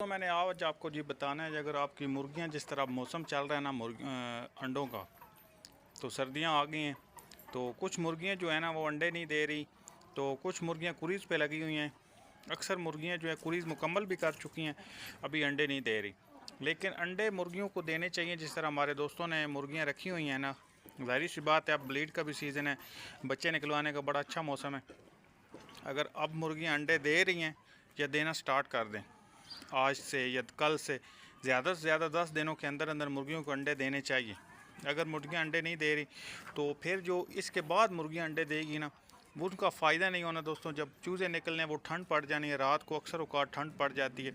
तो मैंने आज आपको जी बताना है, अगर आपकी मुर्गियां जिस तरह मौसम चल रहा है ना अंडों का, तो सर्दियां आ गई हैं, तो कुछ मुर्गियां जो है ना वो अंडे नहीं दे रही, तो कुछ मुर्गियां कुरीज़ पे लगी हुई हैं। अक्सर मुर्गियां जो है कुरीज़ मुकम्मल भी कर चुकी हैं, अभी अंडे नहीं दे रही। लेकिन अंडे मुर्गियों को देने चाहिए। जिस तरह हमारे दोस्तों ने मुर्गियाँ रखी हुई हैं ना, ज़ाहिर सी बात है अब ब्लीड का भी सीज़न है, बच्चे निकलवाने का बड़ा अच्छा मौसम है। अगर अब मुर्गियाँ अंडे दे रही हैं या देना स्टार्ट कर दें आज से या कल से ज़्यादा 10 दिनों के अंदर अंदर मुर्गियों को अंडे देने चाहिए। अगर मुर्गियाँ अंडे नहीं दे रही तो फिर जो इसके बाद मुर्गियाँ अंडे देगी ना, वो उनका फ़ायदा नहीं होना दोस्तों। जब चूज़े निकलने वो ठंड पड़ जानी है, रात को अक्सर औकात ठंड पड़ जाती है,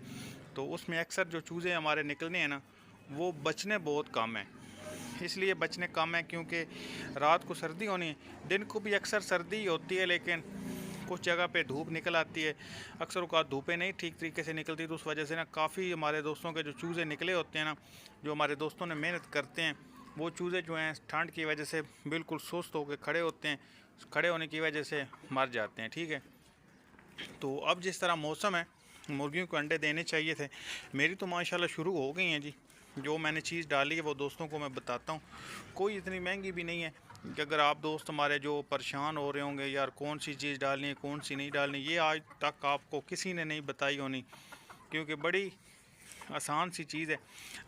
तो उसमें अक्सर जो चूज़े हमारे निकलने हैं ना, वो बचने बहुत कम है। इसलिए बचने कम है क्योंकि रात को सर्दी होनी है, दिन को भी अक्सर सर्दी होती है, लेकिन कुछ जगह पे धूप निकल आती है। अक्सर औकात धूपें नहीं ठीक तरीके से निकलती, तो उस वजह से ना काफ़ी हमारे दोस्तों के जो चूज़े निकले होते हैं ना, जो हमारे दोस्तों ने मेहनत करते हैं, वो चूज़े जो हैं ठंड की वजह से बिल्कुल सुस्त होकर खड़े होते हैं, खड़े होने की वजह से मर जाते हैं। ठीक है, तो अब जिस तरह मौसम है, मुर्गियों को अंडे देने चाहिए थे। मेरी तो माशाल्लाह शुरू हो गई हैं जी। जो मैंने चीज़ डाली है वो दोस्तों को मैं बताता हूँ। कोई इतनी महंगी भी नहीं है कि अगर आप दोस्त हमारे जो परेशान हो रहे होंगे यार कौन सी चीज़ डालनी है कौन सी नहीं डालनी, ये आज तक आपको किसी ने नहीं बताई होनी, क्योंकि बड़ी आसान सी चीज़ है।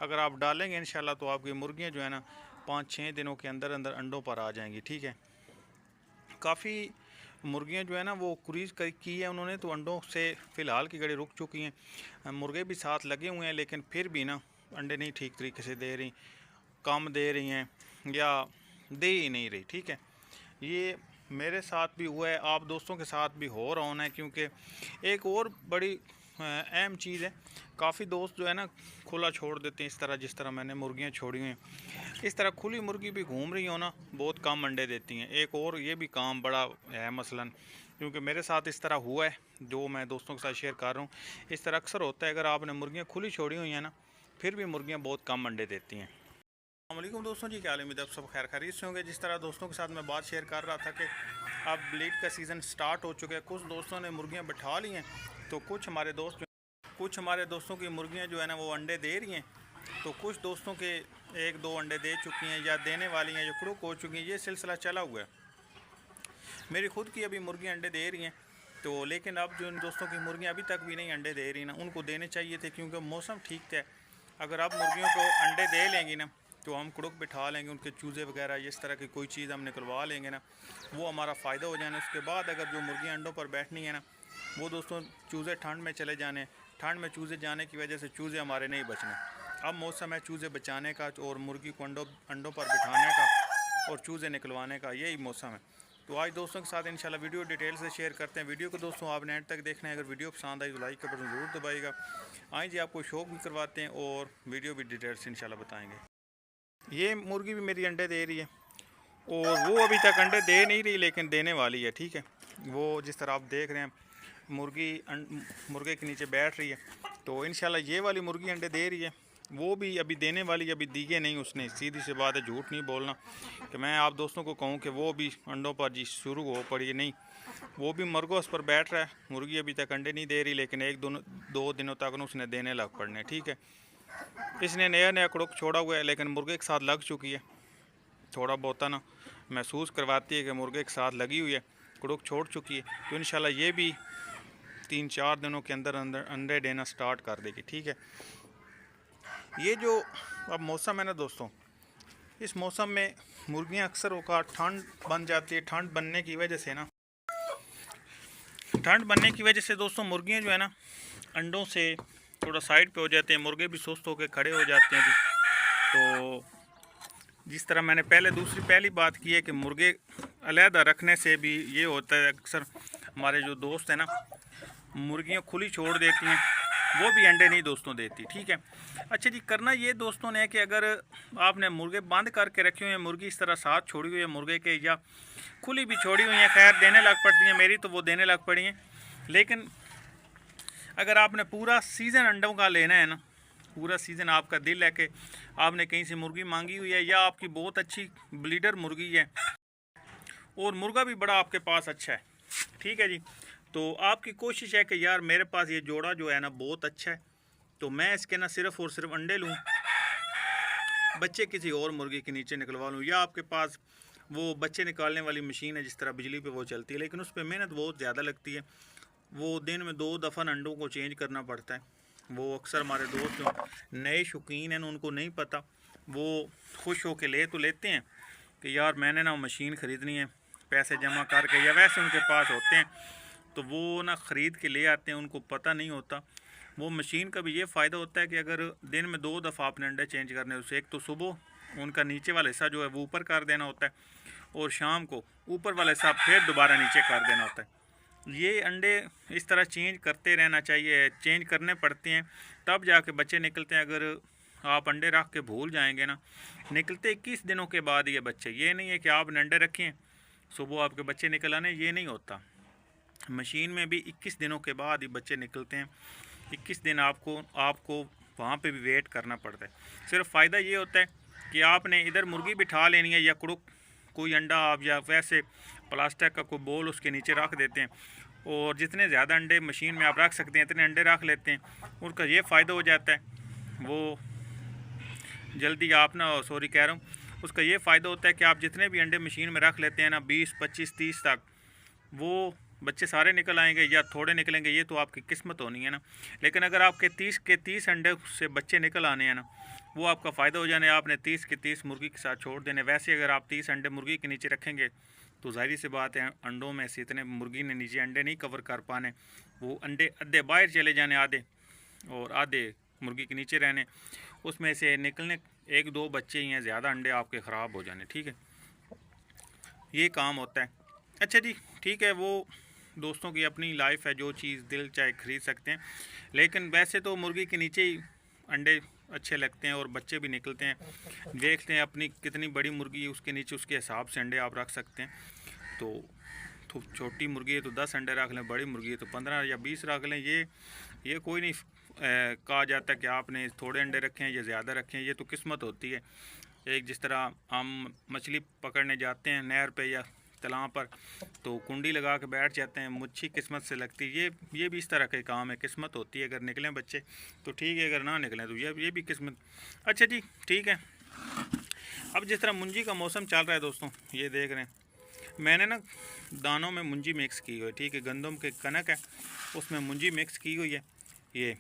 अगर आप डालेंगे इंशाल्लाह तो आपकी मुर्गियाँ जो है ना 5-6 दिनों के अंदर अंदर अंडों पर आ जाएंगी। ठीक है, काफ़ी मुर्गियाँ जो है ना वो कुरीज़ की है उन्होंने, तो अंडों से फ़िलहाल की घड़ी रुक चुकी हैं। मुर्गे भी साथ लगे हुए हैं, लेकिन फिर भी ना अंडे नहीं ठीक तरीके से दे रही, कम दे रही हैं या दे ही नहीं रही। ठीक है, ये मेरे साथ भी हुआ है, आप दोस्तों के साथ भी हो रहा होना है। क्योंकि एक और बड़ी अहम चीज़ है, काफ़ी दोस्त जो है ना खुला छोड़ देते हैं, इस तरह जिस तरह मैंने मुर्गियाँ छोड़ी हुई हैं। इस तरह खुली मुर्गी भी घूम रही हो ना, बहुत कम अंडे देती हैं। एक और ये भी काम बड़ा है मसलन, क्योंकि मेरे साथ इस तरह हुआ है, जो मैं दोस्तों के साथ शेयर कर रहा हूँ। इस तरह अक्सर होता है, अगर आपने मुर्गियाँ खुली छोड़ी हुई हैं ना, फिर भी मुर्गियाँ बहुत कम अंडे देती हैं। अस्सलामुअलैकुम दोस्तों जी, क्या हाल है? उम्मीद है आप सब खैर खैरियत से होंगे। जिस तरह दोस्तों के साथ मैं बात शेयर कर रहा था कि अब ब्लीड का सीज़न स्टार्ट हो चुका है, कुछ दोस्तों ने मुर्गियाँ बैठा ली हैं, तो कुछ हमारे दोस्तों की मुर्गियाँ जो है ना वो अंडे दे रही हैं, तो कुछ दोस्तों के 1-2 अंडे दे चुकी हैं या देने वाली हैं, जो क्रुक हो चुकी हैं। ये सिलसिला चला हुआ है। मेरी खुद की अभी मुर्गियाँ अंडे दे रही हैं, तो लेकिन अब जो इन दोस्तों की मुर्गियाँ अभी तक भी नहीं अंडे दे रही ना, उनको देने चाहिए थे क्योंकि मौसम ठीक था। अगर आप मुर्गियों को अंडे दे लेंगी ना, तो हम कुड़ुक बिठा लेंगे, उनके चूज़े वगैरह इस तरह की कोई चीज़ हम निकलवा लेंगे ना, वो हमारा फ़ायदा हो जाना। उसके बाद अगर जो मुर्गियाँ अंडों पर बैठनी है ना, वो दोस्तों चूज़े ठंड में चले जाने, ठंड में चूज़े जाने की वजह से चूज़े हमारे नहीं बचने। अब मौसम है चूज़े बचाने का और मुर्गी को अंडों पर बिठाने का और चूज़े निकलवाने का, यही मौसम है। तो आज दोस्तों के साथ इंशाल्लाह वीडियो डिटेल से शेयर करते हैं। वीडियो को दोस्तों आपने एंड तक देखना है। अगर वीडियो पसंद आई तो लाइक का बटन ज़रूर दबाइएगा। आइए जी आपको शौक भी करवाते हैं और वीडियो भी डिटेल से इंशाल्लाह बताएंगे। ये मुर्गी भी मेरी अंडे दे रही है और वो अभी तक अंडे दे नहीं रही, लेकिन देने वाली है। ठीक है, वो जिस तरह आप देख रहे हैं मुर्गी मुर्गे के नीचे बैठ रही है, तो इंशाल्लाह ये वाली मुर्गी अंडे दे रही है, वो भी अभी देने वाली, अभी दिए नहीं उसने। सीधी सी बात है, झूठ नहीं बोलना कि मैं आप दोस्तों को कहूँ कि वो भी अंडों पर जी शुरू हो पड़ी, नहीं, वो भी मुर्गों पर बैठ रहा है। मुर्गी अभी तक अंडे नहीं दे रही, लेकिन 1-2 दिनों तक उसने देने लग पड़ने। ठीक है, इसने नया नया कुड़ुक छोड़ा हुआ है, लेकिन मुर्गे के साथ लग चुकी है। थोड़ा बहुत ना महसूस करवाती है कि मुर्गे के साथ लगी हुई है, कुड़ुक छोड़ चुकी है। तो इंशाल्लाह ये भी 3-4 दिनों के अंदर अंदर अंडे देना स्टार्ट कर देगी। ठीक है, ये जो अब मौसम है ना दोस्तों, इस मौसम में मुर्गियां अक्सर होकर ठंड बन जाती है। ठंड बनने की वजह से दोस्तों मुर्गियां जो है ना अंडों से थोड़ा साइड पे हो जाते हैं, मुर्गे भी सुस्त होकर खड़े हो जाते हैं जी। तो जिस तरह मैंने पहली बात की है कि मुर्गे अलहदा रखने से भी ये होता है, अक्सर हमारे जो दोस्त हैं ना मुर्गियां खुली छोड़ देती हैं, वो भी अंडे नहीं दोस्तों देती। ठीक है, अच्छा जी, करना ये दोस्तों ने कि अगर आपने मुर्गे बंद करके रखे हुए हैं, मुर्गी इस तरह साथ छोड़ी हुई है मुर्गे के, या खुली भी छोड़ी हुई हैं, खैर देने लग पड़ती हैं, मेरी तो वो देने लग पड़ी हैं। लेकिन अगर आपने पूरा सीज़न अंडों का लेना है ना, पूरा सीज़न आपका दिल है कि आपने कहीं से मुर्गी मांगी हुई है या आपकी बहुत अच्छी ब्लीडर मुर्गी है और मुर्गा भी बड़ा आपके पास अच्छा है, ठीक है जी, तो आपकी कोशिश है कि यार मेरे पास ये जोड़ा जो है ना बहुत अच्छा है, तो मैं इसके ना सिर्फ़ और सिर्फ अंडे लूँ, बच्चे किसी और मुर्गी के नीचे निकलवा लूँ, या आपके पास वो बच्चे निकालने वाली मशीन है जिस तरह बिजली पे वो चलती है, लेकिन उस पर मेहनत बहुत ज़्यादा लगती है। वो दिन में 2 दफ़ा अंडों को चेंज करना पड़ता है। वो अक्सर हमारे दोस्त जो नए शौकीन हैं उनको नहीं पता, वो खुश हो के ले तो लेते हैं कि यार मैंने ना मशीन ख़रीदनी है, पैसे जमा करके, या वैसे उनके पास होते हैं तो वो ना ख़रीद के ले आते हैं, उनको पता नहीं होता। वो मशीन का भी ये फ़ायदा होता है कि अगर दिन में 2 दफ़ा आपने अंडे चेंज करने, उससे एक तो सुबह उनका नीचे वाला हिस्सा जो है वो ऊपर कर देना होता है, और शाम को ऊपर वाला हिस्सा फिर दोबारा नीचे कर देना होता है। ये अंडे इस तरह चेंज करते रहना चाहिए, चेंज करने पड़ते हैं तब जाके बच्चे निकलते हैं। अगर आप अंडे रख के भूल जाएंगे ना, निकलते 21 दिनों के बाद ये बच्चे। ये नहीं है कि आपने अंडे रखे सुबह आपके बच्चे निकल आने, ये नहीं होता। मशीन में भी 21 दिनों के बाद ही बच्चे निकलते हैं। 21 दिन आपको वहाँ पे भी वेट करना पड़ता है। सिर्फ फ़ायदा ये होता है कि आपने इधर मुर्गी बिठा लेनी है, या कोई अंडा आप या वैसे प्लास्टिक का कोई बोल उसके नीचे रख देते हैं, और जितने ज़्यादा अंडे मशीन में आप रख सकते हैं इतने अंडे रख लेते हैं। उसका ये फ़ायदा हो जाता है, वो जल्दी आप ना सॉरी कह रहा हूँ, उसका ये फ़ायदा होता है कि आप जितने भी अंडे मशीन में रख लेते हैं ना 20, 25, 30 तक, वो बच्चे सारे निकल आएंगे या थोड़े निकलेंगे, ये तो आपकी किस्मत होनी है ना। लेकिन अगर आपके 30 के 30 अंडे से बच्चे निकल आने हैं ना, वो आपका फ़ायदा हो जाने, आपने 30 के 30 मुर्गी के साथ छोड़ देने। वैसे अगर आप 30 अंडे मुर्गी के नीचे रखेंगे तो ज़ाहिर सी बात है अंडों में से इतने मुर्गी ने नीचे अंडे नहीं कवर कर पाने, वो अंडे आधे बाहर चले जाने आधे, और आधे मुर्गी के नीचे रहने, उसमें से निकलने 1-2 बच्चे ही हैं, ज़्यादा अंडे आपके ख़राब हो जाने। ठीक है, ये काम होता है। अच्छा जी, ठीक है, वो दोस्तों की अपनी लाइफ है, जो चीज़ दिल चाहे ख़रीद सकते हैं, लेकिन वैसे तो मुर्गी के नीचे ही अंडे अच्छे लगते हैं और बच्चे भी निकलते हैं। देखते हैं अपनी कितनी बड़ी मुर्गी है उसके नीचे उसके हिसाब से अंडे आप रख सकते हैं। तो छोटी मुर्गी है तो 10 अंडे रख लें, बड़ी मुर्गी है तो 15 या 20 रख लें। ये कोई नहीं कहा जाता कि आपने थोड़े अंडे रखें या ज़्यादा रखें, ये तो किस्मत होती है। एक जिस तरह हम मछली पकड़ने जाते हैं नहर पे या तालाब पर, तो कुंडी लगा के बैठ जाते हैं, मच्छी किस्मत से लगती है। ये भी इस तरह के काम है, किस्मत होती है। अगर निकलें बच्चे तो ठीक है, अगर ना निकलें तो ये भी किस्मत। अच्छा जी, ठीक है। अब जिस तरह मुंजी का मौसम चल रहा है दोस्तों, ये देख रहे हैं मैंने ना दानों में मुंजी मिक्स की हुई है। ठीक है, गंदम के कनक है उसमें मुंजी मिक्स की हुई है। ये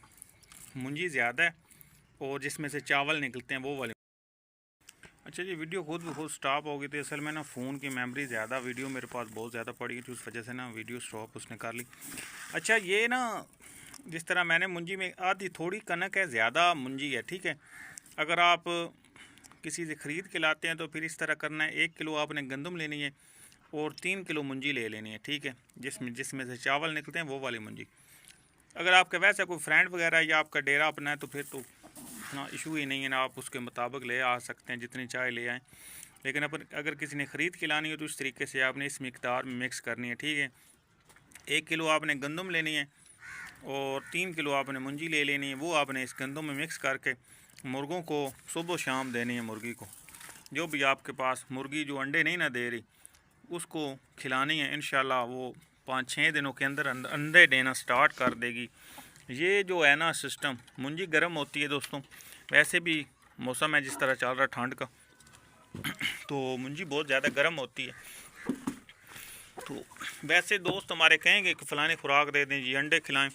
मुंजी ज़्यादा है और जिसमें से चावल निकलते हैं वो वाले। अच्छा जी, वीडियो खुद स्टॉप हो गई थी। असल में ना फ़ोन की मेमोरी ज़्यादा, वीडियो मेरे पास बहुत ज़्यादा पड़ी थी, उस वजह से ना वीडियो स्टॉप उसने कर ली। अच्छा, ये ना जिस तरह मैंने मुंजी में आधी थोड़ी कनक है, ज़्यादा मुंजी है। ठीक है, अगर आप किसी से ख़रीद के लाते हैं तो फिर इस तरह करना है, 1 किलो आपने गंदम लेनी है और 3 किलो मुंजी ले लेनी है। ठीक है, जिसमें से चावल निकलते हैं वो वाली मुंजी। अगर आपका वैसा कोई फ्रेंड वगैरह या आपका डेरा अपना है तो फिर तो इतना इशू ही नहीं है ना, आप उसके मुताबिक ले आ सकते हैं, जितनी चाय ले आएँ। लेकिन अगर किसी ने ख़रीद के लानी हो तो इस तरीके से आपने इस मिकदार में मिक्स करनी है। ठीक है, 1 किलो आपने गंदम लेनी है और 3 किलो आपने मुंजी ले लेनी है। वो आपने इस गंदम में मिक्स करके मुर्गों को सुबह शाम देनी है। मुर्गी को, जो भी आपके पास मुर्गी जो अंडे नहीं ना दे रही, उसको खिलानी है। इंशाल्लाह वो 5-6 दिनों के अंदर अंडे देना स्टार्ट कर देगी। ये जो है ना सिस्टम, मुंजी गर्म होती है दोस्तों, वैसे भी मौसम है जिस तरह चल रहा ठंड का, तो मुंजी बहुत ज़्यादा गर्म होती है। तो वैसे दोस्त हमारे कहेंगे कि फ़लानी खुराक दे दें जी, अंडे खिलाएं,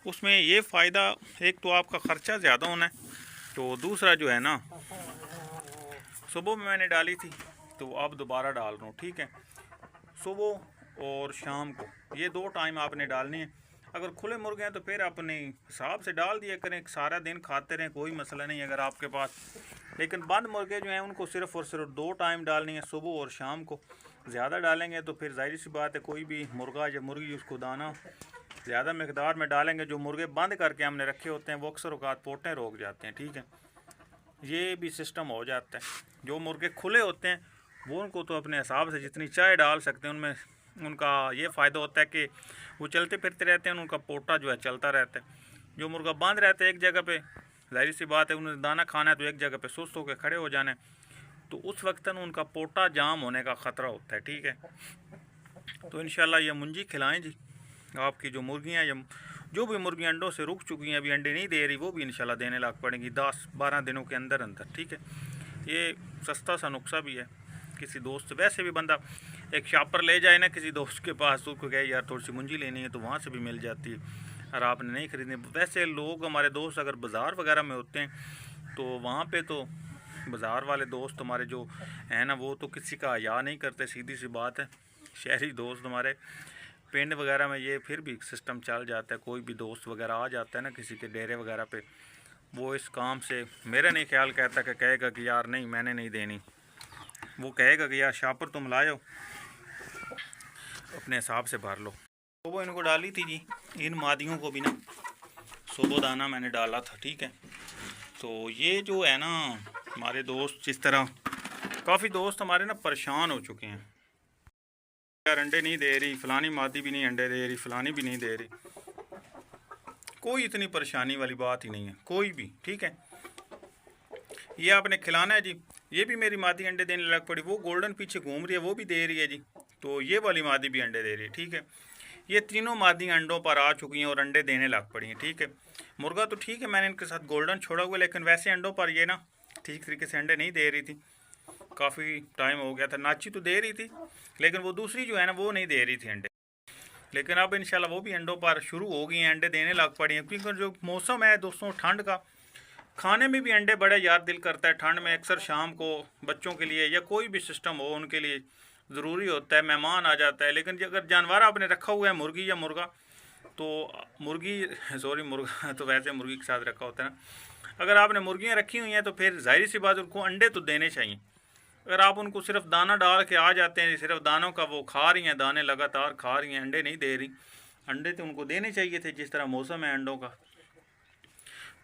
उसमें ये फ़ायदा, एक तो आपका ख़र्चा ज़्यादा होना है, तो दूसरा जो है ना, सुबह में मैंने डाली थी तो अब दोबारा डाल रहा हूँ। ठीक है, सुबह और शाम को ये 2 टाइम आपने डालनी है। अगर खुले मुर्गे हैं तो फिर अपने हिसाब से डाल दिया करें, सारा दिन खाते रहें, कोई मसला नहीं अगर आपके पास। लेकिन बंद मुर्गे जो हैं उनको सिर्फ़ और सिर्फ 2 टाइम डालनी है, सुबह और शाम को। ज़्यादा डालेंगे तो फिर जाहिर सी बात है कोई भी मुर्गा या मुर्गी उसको दाना ज़्यादा मकदार में डालेंगे, जो मुर्गे बंद करके हमने रखे होते हैं वो अक्सर औकात पोटें रोक जाते हैं। ठीक है, ये भी सिस्टम हो जाता है। जो मुर्गे खुले होते हैं वो उनको तो अपने हिसाब से जितनी चाय डाल सकते हैं, उनमें उनका ये फ़ायदा होता है कि वो चलते फिरते रहते हैं, उनका पोटा जो है चलता रहता है। जो मुर्गा बंद रहता है एक जगह पे, जाहिर सी बात है उन्हें दाना खाना है तो एक जगह पे सुस्त होकर खड़े हो जाना है, तो उस वक्त उनका पोटा जाम होने का ख़तरा होता है। ठीक है, तो इंशाल्लाह ये मुंजी खिलाएं जी। आपकी जो मुर्गियाँ या जो भी मुर्गी अंडों से रुक चुकी हैं, अभी अंडे नहीं दे रही, वो भी इंशाल्लाह देने लग पड़ेंगी 10-12 दिनों के अंदर अंदर। ठीक है, ये सस्ता सा नुस्खा भी है। किसी दोस्त से वैसे भी बंदा एक शॉपर ले जाए ना किसी दोस्त के पास, तो उसको कहे यार थोड़ी सी मुंजी लेनी है, तो वहाँ से भी मिल जाती है, और आपने नहीं खरीदनी। वैसे लोग हमारे दोस्त अगर बाज़ार वगैरह में होते हैं तो वहाँ पे तो बाज़ार वाले दोस्त हमारे जो हैं ना, वो तो किसी का हया नहीं करते, सीधी सी बात है। शहरी दोस्त हमारे पिंड वगैरह में ये फिर भी सिस्टम चल जाता है, कोई भी दोस्त वगैरह आ जाता है ना किसी के डेरे वगैरह पे, वो इस काम से मेरा नहीं ख्याल कहता कि कहेगा कि यार नहीं मैंने नहीं देनी, वो कहेगा कि यार शॉपर तुम लाओ, अपने हिसाब से भर लो। तो वो इनको डाली थी जी, इन मादियों को भी ना सुबह दाना मैंने डाला था। ठीक है, तो ये जो है ना हमारे दोस्त, जिस तरह काफ़ी दोस्त हमारे ना परेशान हो चुके हैं, यार अंडे नहीं दे रही, फलानी मादी भी नहीं अंडे दे रही, फलानी भी नहीं दे रही। कोई इतनी परेशानी वाली बात ही नहीं है, कोई भी। ठीक है, ये आपने खिलाना है जी। ये भी मेरी मादी अंडे देने लग पड़ी, वो गोल्डन पीछे घूम रही है, वो भी दे रही है जी। तो ये वाली मादी भी अंडे दे रही है। ठीक है, ये तीनों मादी अंडों पर आ चुकी हैं और अंडे देने लग पड़ी हैं। ठीक है, मुर्गा तो ठीक है, मैंने इनके साथ गोल्डन छोड़ा हुआ, लेकिन वैसे अंडों पर ये ना ठीक तरीके से अंडे नहीं दे रही थी। काफ़ी टाइम हो गया था। नाची तो दे रही थी, लेकिन वो दूसरी जो है ना वो नहीं दे रही थी अंडे। लेकिन अब इंशाल्लाह वो भी अंडों पर शुरू हो गई हैं, अंडे देने लग पड़ी हैं। क्योंकि जो मौसम है दोस्तों ठंड का, खाने में भी अंडे बड़े यार दिल करता है ठंड में। अक्सर शाम को बच्चों के लिए या कोई भी सिस्टम हो उनके लिए ज़रूरी होता है, मेहमान आ जाता है। लेकिन अगर जानवर आपने रखा हुआ है मुर्गी या मुर्गा, तो मुर्गा तो वैसे मुर्गी के साथ रखा होता है ना। अगर आपने मुर्गियाँ रखी हुई हैं तो फिर जाहिर सी बात उनको अंडे तो देने चाहिए। अगर आप उनको सिर्फ दाना डाल के आ जाते हैं, सिर्फ दानों का वो खा रही हैं, दाने लगातार खा रही हैं, अंडे नहीं दे रही, अंडे तो उनको देने चाहिए थे जिस तरह मौसम है अंडों का।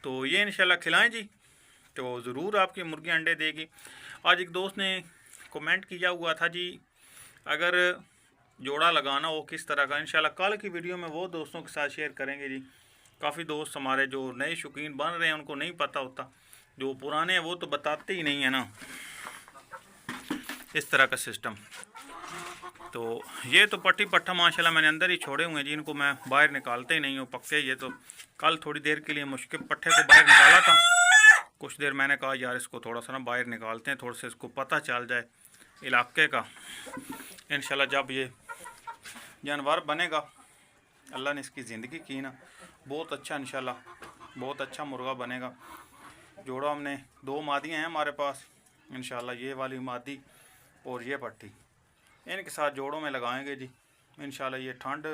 तो ये इंशाल्लाह खिलाएं जी, तो ज़रूर आपकी मुर्गी अंडे देगी। आज एक दोस्त ने कमेंट किया हुआ था जी, अगर जोड़ा लगाना हो किस तरह का, इंशाल्लाह कल की वीडियो में वो दोस्तों के साथ शेयर करेंगे जी। काफ़ी दोस्त हमारे जो नए शौकीन बन रहे हैं उनको नहीं पता होता, जो पुराने हैं वो तो बताते ही नहीं है ना इस तरह का सिस्टम। तो ये तो पट्टी पट्टा माशाल्लाह मैंने अंदर ही छोड़े हुए हैं जी, इनको मैं बाहर निकालते ही नहीं हूँ पक्के। ये तो कल थोड़ी देर के लिए मुश्किल पट्टे को बाहर निकाला था, कुछ देर मैंने कहा यार इसको थोड़ा सा ना बाहर निकालते हैं, थोड़ा सा इसको पता चल जाए इलाके का। इंशाल्लाह जब ये जानवर बनेगा, अल्लाह ने इसकी ज़िंदगी की ना, बहुत अच्छा इंशाल्लाह बहुत अच्छा मुर्गा बनेगा। जोड़ा हमने 2 मादियाँ हैं हमारे पास, इंशाल्लाह ये वाली मादी और ये पट्टी, इनके साथ जोड़ों में लगाएंगे जी। इंशाल्लाह ये ठंड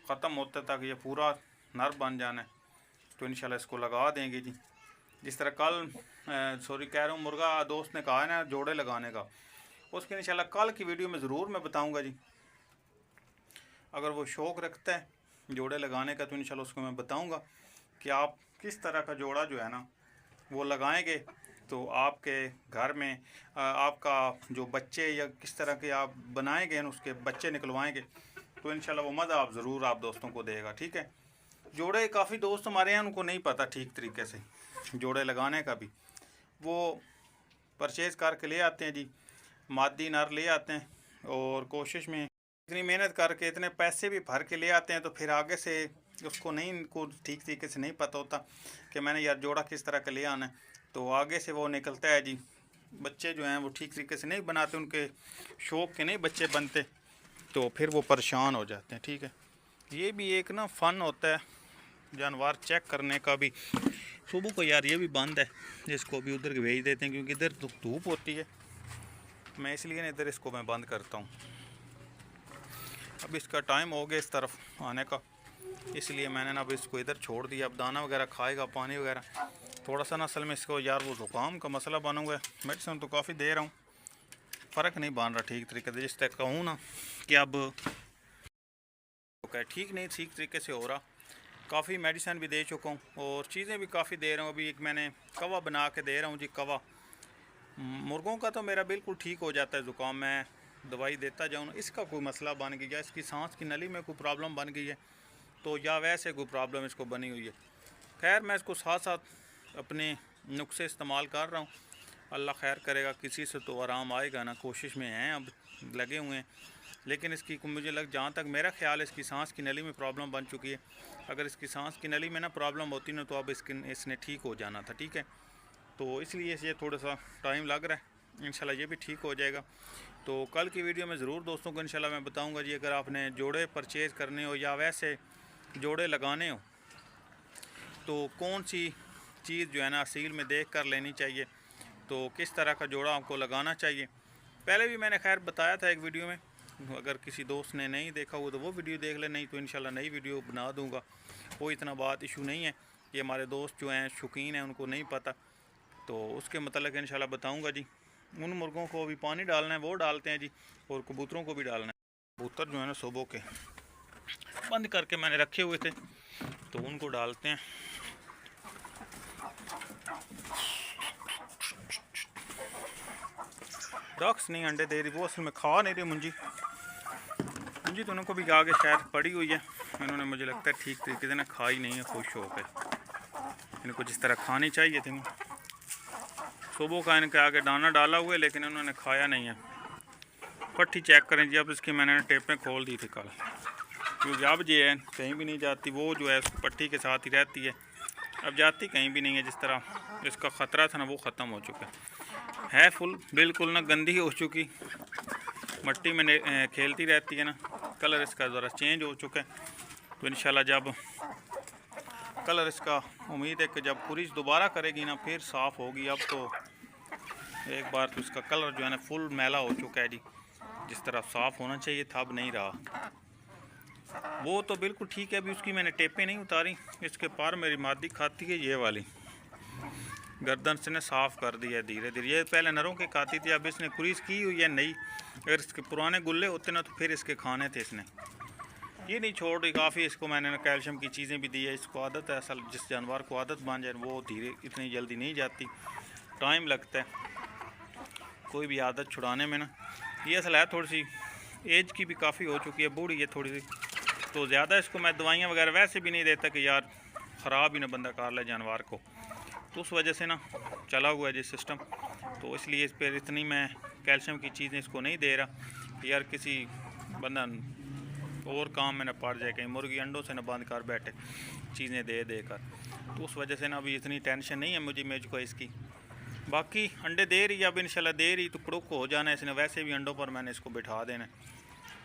ख़त्म होते तक ये पूरा नर बन जाना है, तो इंशाल्लाह इसको लगा देंगे जी। जिस तरह कल कह रहा हूँ मुर्गा दोस्त ने कहा है ना जोड़े लगाने का, उसके इंशाल्लाह कल की वीडियो में ज़रूर मैं बताऊँगा जी। अगर वो शौक़ रखता है जोड़े लगाने का तो इंशाल्लाह उसको मैं बताऊँगा कि आप किस तरह का जोड़ा जो है ना वो लगाएंगे, तो आपके घर में आपका जो बच्चे या किस तरह के आप बनाएंगे उसके बच्चे निकलवाएंगे, तो इंशाल्लाह वो मज़ा आप ज़रूर आप दोस्तों को देगा। ठीक है, जोड़े काफ़ी दोस्त हमारे हैं उनको नहीं पता ठीक तरीके से जोड़े लगाने का भी, वो परचेज़ करके ले आते हैं जी, मादी नर ले आते हैं, और कोशिश में इतनी मेहनत करके इतने पैसे भी भर के ले आते हैं, तो फिर आगे से उसको नहीं को ठीक तरीके से नहीं पता होता कि मैंने यार जोड़ा किस तरह का ले आना है, तो आगे से वो निकलता है जी। बच्चे जो हैं वो ठीक तरीके से नहीं बनाते, उनके शौक़ के नहीं बच्चे बनते, तो फिर वो परेशान हो जाते हैं। ठीक है, ये भी एक ना फ़न होता है जानवर चेक करने का भी। सुबह को यार ये भी बंद है, इसको भी उधर भेज देते हैं क्योंकि इधर तो धूप होती है, मैं इसलिए इधर इसको मैं बंद करता हूँ। अब इसका टाइम हो गया इस तरफ आने का, इसलिए मैंने ना अब इसको इधर छोड़ दिया। अब दाना वगैरह खाएगा, पानी वगैरह थोड़ा सा ना असल में इसको यार वो ज़ुकाम का मसला बना हुआ है, मेडिसिन तो काफ़ी दे रहा हूँ, फ़र्क नहीं बन रहा ठीक तरीके से। जिस तक कहूँ ना कि अब ठीक नहीं ठीक तरीके से हो रहा, काफ़ी मेडिसिन भी दे चुका हूँ और चीज़ें भी काफ़ी दे रहा हूँ। अभी एक मैंने कवा बना के दे रहा हूँ जी, कवा मुर्गों का तो मेरा बिल्कुल ठीक हो जाता है ज़ुकाम, मैं दवाई देता जाऊँ ना। इसका कोई मसला बन गया, इसकी सांस की नली में कोई प्रॉब्लम बन गई है, तो या वैसे कोई प्रॉब्लम इसको बनी हुई है। खैर मैं इसको साथ साथ अपने नुस्खे इस्तेमाल कर रहा हूँ, अल्लाह खैर करेगा, किसी से तो आराम आएगा ना, कोशिश में हैं, अब लगे हुए हैं। लेकिन इसकी मुझे जहाँ तक मेरा ख्याल है इसकी सांस की नली में प्रॉब्लम बन चुकी है। अगर इसकी सांस की नली में ना प्रॉब्लम होती ना तो अब इसने ठीक हो जाना था, ठीक है। तो इसलिए ये थोड़ा सा टाइम लग रहा है, इंशाल्लाह ये भी ठीक हो जाएगा। तो कल की वीडियो में ज़रूर दोस्तों को इंशाल्लाह मैं बताऊंगा जी, अगर आपने जोड़े परचेज़ करने हो या वैसे जोड़े लगाने हो तो कौन सी चीज़ जो है ना सील में देख कर लेनी चाहिए, तो किस तरह का जोड़ा आपको लगाना चाहिए। पहले भी मैंने खैर बताया था एक वीडियो में, अगर किसी दोस्त ने नहीं देखा हो तो वो वीडियो देख ले, नहीं तो इंशाल्लाह नई वीडियो बना दूंगा। कोई इतना बात इशू नहीं है, ये हमारे दोस्त जो हैं शौकीन हैं उनको नहीं पता, तो उसके मतलब इंशाल्लाह बताऊंगा जी। उन मुर्गों को भी पानी डालना है वो डालते हैं जी, और कबूतरों को भी डालना है। कबूतर जो है ना सुबह के बंद करके मैंने रखे हुए थे तो उनको डालते हैं। डॉक्स नहीं अंडे दे रही, वो असल में खा नहीं रही मुंजी तो उनको भी आगे शायद पड़ी हुई है, इन्होंने मुझे लगता है ठीक तरीके से ना खाई नहीं है खुश होकर। इनको जिस तरह खानी चाहिए थी ना, सुबह का इनके आगे दाना डाला हुआ है लेकिन उन्होंने खाया नहीं है। पट्टी चेक करें जी, अब इसकी मैंने टेपें खोल दी थी कल, क्योंकि अब ये है कहीं भी नहीं जाती, वो जो है पट्टी के साथ ही रहती है, अब जाती कहीं भी नहीं है। जिस तरह इसका ख़तरा था ना वो ख़त्म हो चुका है फुल बिल्कुल ना गंदी हो चुकी, मट्टी में खेलती रहती है ना, कलर इसका ज़रा चेंज हो चुका है। तो इंशाल्लाह जब कलर इसका उम्मीद है कि जब कुरिश दोबारा करेगी ना फिर साफ़ होगी। अब तो एक बार तो इसका कलर जो है ना फुल मैला हो चुका है जी, जिस तरह साफ़ होना चाहिए था अब नहीं रहा। वो तो बिल्कुल ठीक है, अभी उसकी मैंने टेपें नहीं उतारी, इसके पार मेरी मादी खाती है ये वाली, गर्दन से ने साफ़ कर दिया है धीरे धीरे। ये पहले नरों के खाती थी, अब इसने कुरीस की हुई है नई। अगर इसके पुराने गुल्ले होते ना तो फिर इसके खाने थे इसने, ये नहीं छोड़ रही। काफ़ी इसको मैंने कैल्शियम की चीज़ें भी दी है, इसको आदत है असल, जिस जानवर को आदत बन जाए वो धीरे इतनी जल्दी नहीं जाती, टाइम लगता है कोई भी आदत छुड़ाने में ना। ये असल है थोड़ी सी एज की भी काफ़ी हो चुकी है, बूढ़ी है थोड़ी सी, तो ज़्यादा इसको मैं दवाइयाँ वगैरह वैसे भी नहीं देता कि यार ख़राब ही ना बंदा कर ले जानवर को, तो उस वजह से ना चला हुआ है जी सिस्टम। तो इसलिए इस पर इतनी मैं कैल्शियम की चीज़ें इसको नहीं दे रहा कि यार किसी बंदा और काम में न पड़ जाए, कहीं मुर्गी अंडों से न बंद कर बैठे चीज़ें दे कर। तो उस वजह से ना अभी इतनी टेंशन नहीं है मुझको इसकी। बाकी अंडे दे रही है, अब इंशाल्लाह दे रही तो कड़ुक हो जाना है इसने, वैसे भी अंडों पर मैंने इसको बिठा देना है।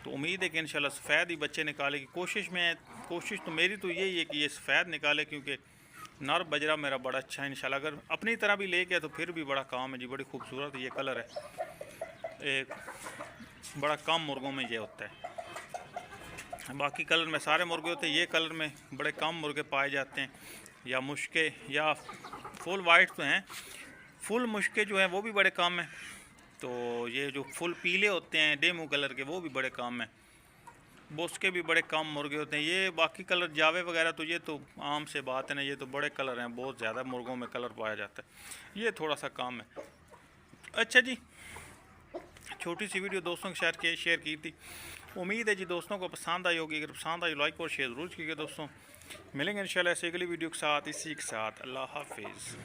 तो उम्मीद है कि इंशाल्लाह सफ़ेद ही बच्चे निकाले की कोशिश तो मेरी तो यही है कि ये सफ़ेद निकाले, क्योंकि नर बजरा मेरा बड़ा अच्छा है इंशाल्लाह। अगर अपनी तरह भी ले गया तो फिर भी बड़ा काम है जी, बड़ी खूबसूरत ये कलर है, एक बड़ा कम मुर्गों में ये होता है। बाकी कलर में सारे मुर्गे होते हैं, ये कलर में बड़े कम मुर्गे पाए जाते हैं, या मुश्के या फुल वाइट तो हैं, फुल मुश्के जो हैं वो भी बड़े कम हैं। तो ये जो फुल पीले होते हैं डेमू कलर के वो भी बड़े कम हैं, बोस्के भी बड़े कम मुर्गे होते हैं। ये बाकी कलर जावे वगैरह तो ये तो आम से बात है ना, ये तो बड़े कलर हैं, बहुत ज़्यादा मुर्गों में कलर पाया जाता है, ये थोड़ा सा कम है। अच्छा जी, छोटी सी वीडियो दोस्तों के साथ शेयर की थी, उम्मीद है जी दोस्तों को पसंद आई होगी। अगर पसंद आई लाइक और शेयर ज़रूर कीजिएगा दोस्तों। मिलेंगे इंशाल्लाह ऐसे अगली वीडियो के साथ, इसी के साथ अल्लाह हाफिज़।